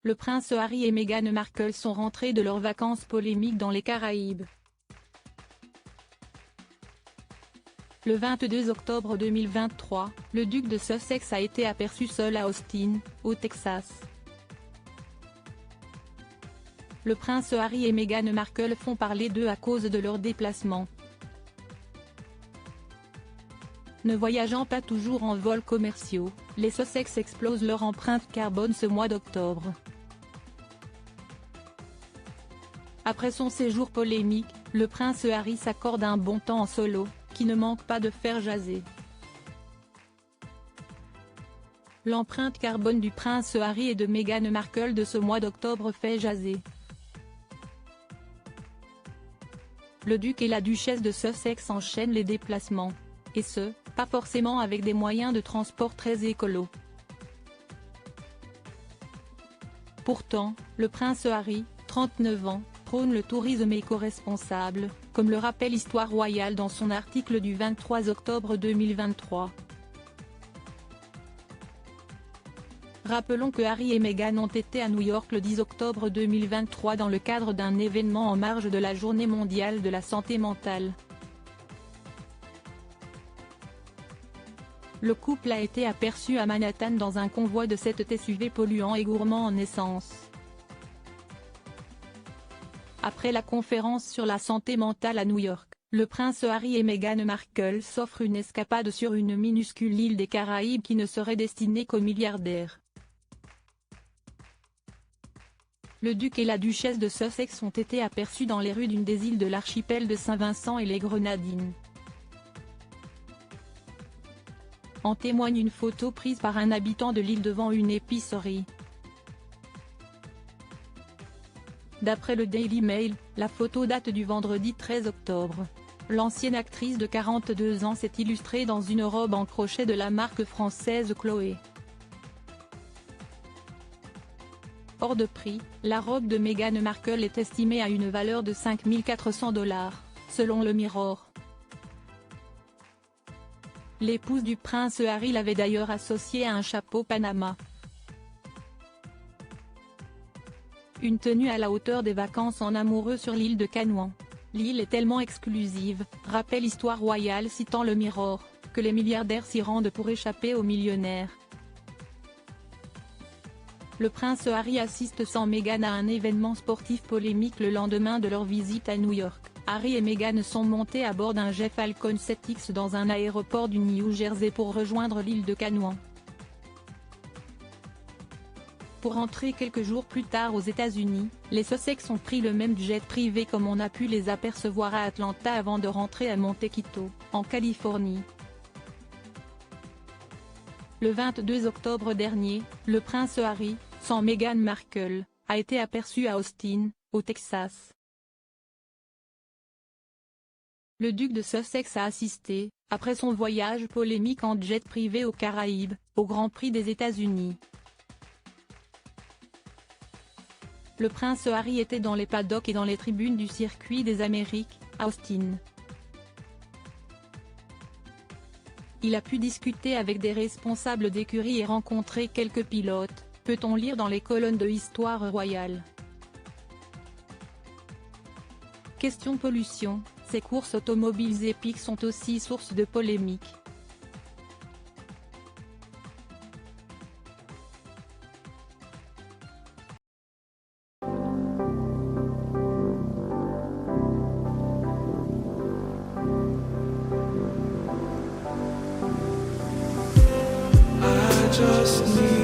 le prince Harry et Meghan Markle sont rentrés de leurs vacances polémiques dans les Caraïbes. Le 22 octobre 2023, le duc de Sussex a été aperçu seul à Austin, au Texas. Le prince Harry et Meghan Markle font parler d'eux à cause de leur déplacement. Ne voyageant pas toujours en vols commerciaux, les Sussex explosent leur empreinte carbone ce mois d'octobre. Après son séjour polémique, le prince Harry s'accorde un bon temps en solo, qui ne manque pas de faire jaser. L'empreinte carbone du prince Harry et de Meghan Markle de ce mois d'octobre fait jaser. Le duc et la duchesse de Sussex enchaînent les déplacements. Et ce, pas forcément avec des moyens de transport très écolos. Pourtant, le prince Harry, 39 ans, prône le tourisme éco-responsable, comme le rappelle Histoire Royale dans son article du 23 octobre 2023. Rappelons que Harry et Meghan ont été à New York le 10 octobre 2023 dans le cadre d'un événement en marge de la Journée mondiale de la santé mentale. Le couple a été aperçu à Manhattan dans un convoi de 7 SUV polluants et gourmands en essence. Après la conférence sur la santé mentale à New York, le prince Harry et Meghan Markle s'offrent une escapade sur une minuscule île des Caraïbes qui ne serait destinée qu'aux milliardaires. Le duc et la duchesse de Sussex ont été aperçus dans les rues d'une des îles de l'archipel de Saint-Vincent et les Grenadines. En témoigne une photo prise par un habitant de l'île devant une épicerie. D'après le Daily Mail, la photo date du vendredi 13 octobre. L'ancienne actrice de 42 ans s'est illustrée dans une robe en crochet de la marque française Chloé. Hors de prix, la robe de Meghan Markle est estimée à une valeur de 5 400 $, selon le Mirror. L'épouse du prince Harry l'avait d'ailleurs associé à un chapeau Panama. Une tenue à la hauteur des vacances en amoureux sur l'île de Canouan. L'île est tellement exclusive, rappelle Histoire Royale citant le Mirror, que les milliardaires s'y rendent pour échapper aux millionnaires. Le prince Harry assiste sans Meghan à un événement sportif polémique le lendemain de leur visite à New York. Harry et Meghan sont montés à bord d'un jet Falcon 7X dans un aéroport du New Jersey pour rejoindre l'île de Canouan. Pour rentrer quelques jours plus tard aux États-Unis, les Sussex ont pris le même jet privé comme on a pu les apercevoir à Atlanta avant de rentrer à Montecito, en Californie. Le 22 octobre dernier, le prince Harry, sans Meghan Markle, a été aperçu à Austin, au Texas. Le duc de Sussex a assisté, après son voyage polémique en jet privé aux Caraïbes, au Grand Prix des États-Unis. Le prince Harry était dans les paddocks et dans les tribunes du circuit des Amériques, à Austin. Il a pu discuter avec des responsables d'écurie et rencontrer quelques pilotes, peut-on lire dans les colonnes de Histoire Royale. Question pollution, ces courses automobiles épiques sont aussi source de polémiques. Just need